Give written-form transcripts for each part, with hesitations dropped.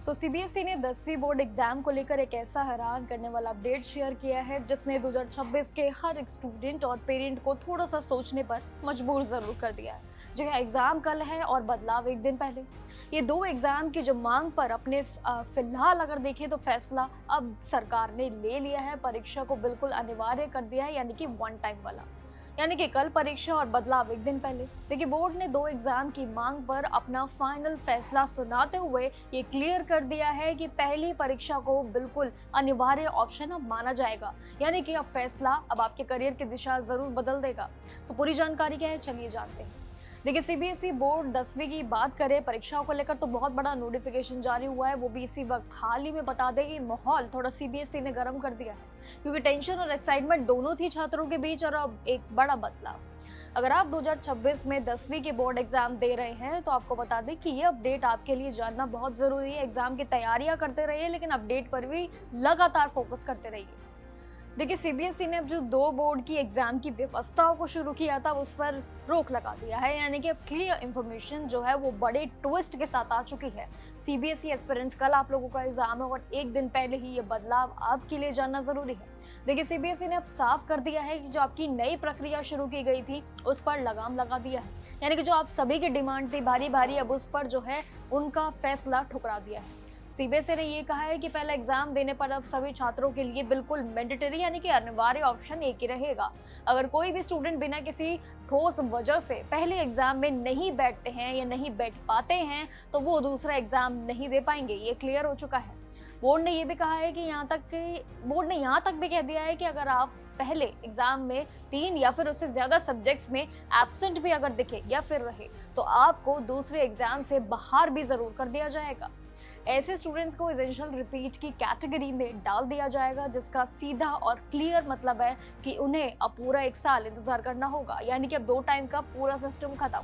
तो सीबीएसई ने 10वीं बोर्ड एग्जाम को लेकर एक ऐसा हैरान करने वाला अपडेट शेयर किया है जिसने 2026 के हर एक स्टूडेंट और पेरेंट को थोड़ा सा सोचने पर मजबूर जरूर कर दिया है। जी हाँ, एग्जाम कल है और बदलाव एक दिन पहले। ये दो एग्जाम की जो मांग पर अपने फिलहाल अगर देखें तो फैसला अब सरकार ने ले लिया है। परीक्षा को बिल्कुल अनिवार्य कर दिया है, यानी कि वन टाइम वाला। यानी कि कल परीक्षा और बदलाव एक दिन पहले। देखिए, बोर्ड ने दो एग्जाम की मांग पर अपना फाइनल फैसला सुनाते हुए ये क्लियर कर दिया है कि पहली परीक्षा को बिल्कुल अनिवार्य ऑप्शन अब माना जाएगा। यानी कि अब फैसला अब आपके करियर की दिशा जरूर बदल देगा। तो पूरी जानकारी क्या है, चलिए जानते हैं। देखिए, सीबीएसई बोर्ड 10वीं की बात करें परीक्षाओं को लेकर तो बहुत बड़ा नोटिफिकेशन जारी हुआ है, वो भी इसी वक्त। हाल ही में बता दें कि माहौल थोड़ा सीबीएसई ने गर्म कर दिया है, क्योंकि टेंशन और एक्साइटमेंट दोनों थी छात्रों के बीच। और अब एक बड़ा बदलाव। अगर आप 2026 में 10वीं के बोर्ड एग्जाम दे रहे हैं तो आपको बता दें कि ये अपडेट आपके लिए जानना बहुत जरूरी है। एग्जाम की तैयारियां करते रहिए, लेकिन अपडेट पर भी लगातार फोकस करते रहिए। देखिए, सीबीएसई ने अब जो दो बोर्ड की एग्जाम की व्यवस्थाओं को शुरू किया था उस पर रोक लगा दिया है। यानी कि अब क्लियर इंफॉर्मेशन जो है वो बड़े ट्विस्ट के साथ आ चुकी है। सीबीएसई एस्पिरेंट्स, कल आप लोगों का एग्जाम है और एक दिन पहले ही ये बदलाव आपके लिए जानना जरूरी है। देखिए, सीबीएसई ने अब साफ कर दिया है कि जो आपकी नई प्रक्रिया शुरू की गई थी उस पर लगाम लगा दिया है। यानी कि जो आप सभी की डिमांड थी भारी भारी, अब उस पर जो है उनका फैसला ठुकरा दिया है। सीबीएसई ने ये कहा है कि पहला एग्जाम देने पर अब सभी छात्रों के लिए बिल्कुल मैंडेटरी यानी कि अनिवार्य ऑप्शन एक ही रहेगा। अगर कोई भी स्टूडेंट बिना किसी ठोस वजह से पहले एग्जाम में नहीं बैठते हैं या नहीं बैठ पाते हैं तो वो दूसरा एग्जाम नहीं दे पाएंगे। ये क्लियर हो चुका है। बोर्ड ने ये भी कहा है कि बोर्ड ने यहाँ तक भी कह दिया है कि अगर आप पहले एग्जाम में 3 या फिर उससे ज्यादा सब्जेक्ट्स में एब्सेंट भी अगर दिखे या फिर रहे तो आपको दूसरे एग्जाम से बाहर भी जरूर कर दिया जाएगा। ऐसे स्टूडेंट्स को एसेंशियल रिपीट की कैटेगरी में डाल दिया जाएगा, जिसका सीधा और क्लियर मतलब है कि उन्हें अब पूरा 1 साल इंतजार करना होगा। यानी कि अब 2 टाइम का पूरा सिस्टम खत्म।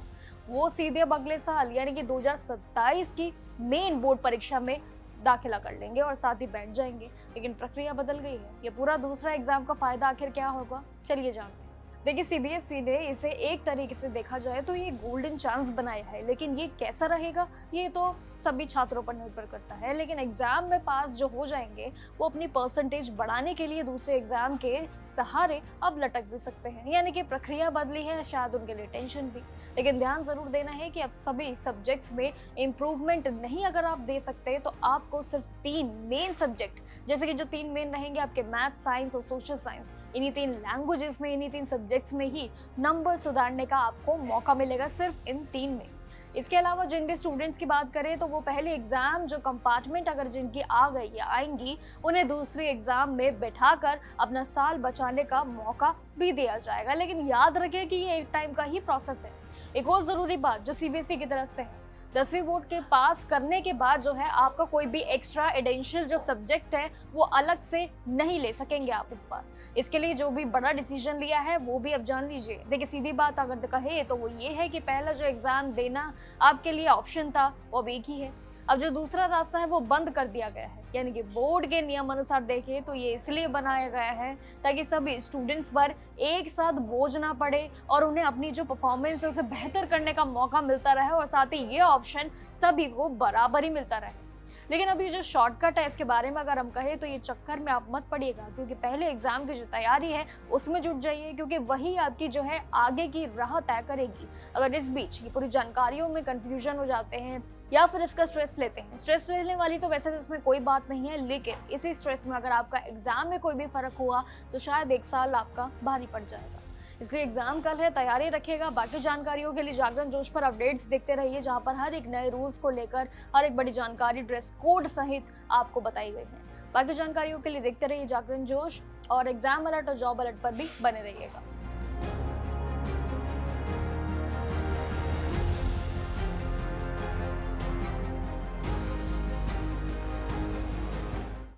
वो सीधे अब अगले साल यानी कि 2027 की मेन बोर्ड परीक्षा में दाखिला कर लेंगे और साथ ही बैठ जाएंगे। लेकिन प्रक्रिया बदल गई है। ये पूरा दूसरा एग्जाम का फायदा आखिर क्या होगा, चलिए जानते हैं। देखिए, सीबीएसई ने इसे एक तरीके से देखा जाए तो ये गोल्डन चांस बनाया है, लेकिन ये कैसा रहेगा ये तो सभी छात्रों पर निर्भर करता है। लेकिन एग्जाम में पास जो हो जाएंगे वो अपनी परसेंटेज बढ़ाने के लिए दूसरे एग्जाम के सहारे अब लटक भी सकते हैं। यानी कि प्रक्रिया बदली है, शायद उनके लिए टेंशन भी। लेकिन ध्यान जरूर देना है कि अब सभी सब्जेक्ट्स में इम्प्रूवमेंट नहीं अगर आप दे सकते तो आपको सिर्फ 3 मेन सब्जेक्ट, जैसे कि जो 3 मेन रहेंगे आपके मैथ, साइंस और सोशल साइंस, इन्हीं 3 लैंग्वेजेस में, इन्हीं 3 सब्जेक्ट्स में ही नंबर सुधारने का आपको मौका मिलेगा, सिर्फ इन 3 में। इसके अलावा जिन भी स्टूडेंट्स की बात करें तो वो पहले एग्जाम जो कंपार्टमेंट अगर जिनकी आ गई या आएंगी उन्हें दूसरे एग्जाम में बैठाकर अपना साल बचाने का मौका भी दिया जाएगा। लेकिन याद रखें कि ये एक टाइम का ही प्रोसेस है। एक और जरूरी बात जो सीबीएसई की तरफ से है, 10वीं बोर्ड के पास करने के बाद जो है आपका कोई भी एक्स्ट्रा एडेंशियल जो सब्जेक्ट है वो अलग से नहीं ले सकेंगे आप इस बार। इसके लिए जो भी बड़ा डिसीजन लिया है वो भी अब जान लीजिए। देखिए, सीधी बात अगर कहे तो वो ये है कि पहला जो एग्जाम देना आपके लिए ऑप्शन था वो अब एक ही है। अब जो दूसरा रास्ता है वो बंद कर दिया गया है। यानी कि बोर्ड के नियम अनुसार देखें तो ये इसलिए बनाया गया है ताकि सभी स्टूडेंट्स पर एक साथ बोझ ना पड़े और उन्हें अपनी जो परफॉर्मेंस है उसे बेहतर करने का मौका मिलता रहे और साथ ही ये ऑप्शन सभी को बराबर ही मिलता रहे। लेकिन अभी जो शॉर्टकट है इसके बारे में अगर हम कहें तो ये चक्कर में आप मत पड़िएगा, क्योंकि पहले एग्जाम की जो तैयारी है उसमें जुट जाइए, क्योंकि वही आपकी जो है आगे की राह तय करेगी। अगर इस बीच ये पूरी जानकारियों में कंफ्यूजन हो जाते हैं या फिर इसका स्ट्रेस लेते हैं, स्ट्रेस लेने वाली तो वैसे तो इसमें कोई बात नहीं है, लेकिन इसी स्ट्रेस में अगर आपका एग्जाम में कोई भी फर्क हुआ तो शायद 1 साल आपका भारी पड़ जाएगा। इसलिए एग्जाम कल है, तैयारी रखिएगा। बाकी जानकारियों के लिए जागरण जोश पर अपडेट्स देखते रहिए, जहां पर हर एक नए रूल्स को लेकर हर एक बड़ी जानकारी ड्रेस कोड सहित आपको बताई गई है। बाकी जानकारियों के लिए देखते रहिए जागरण जोश और एग्जाम अलर्ट और जॉब अलर्ट पर भी बने रहिएगा।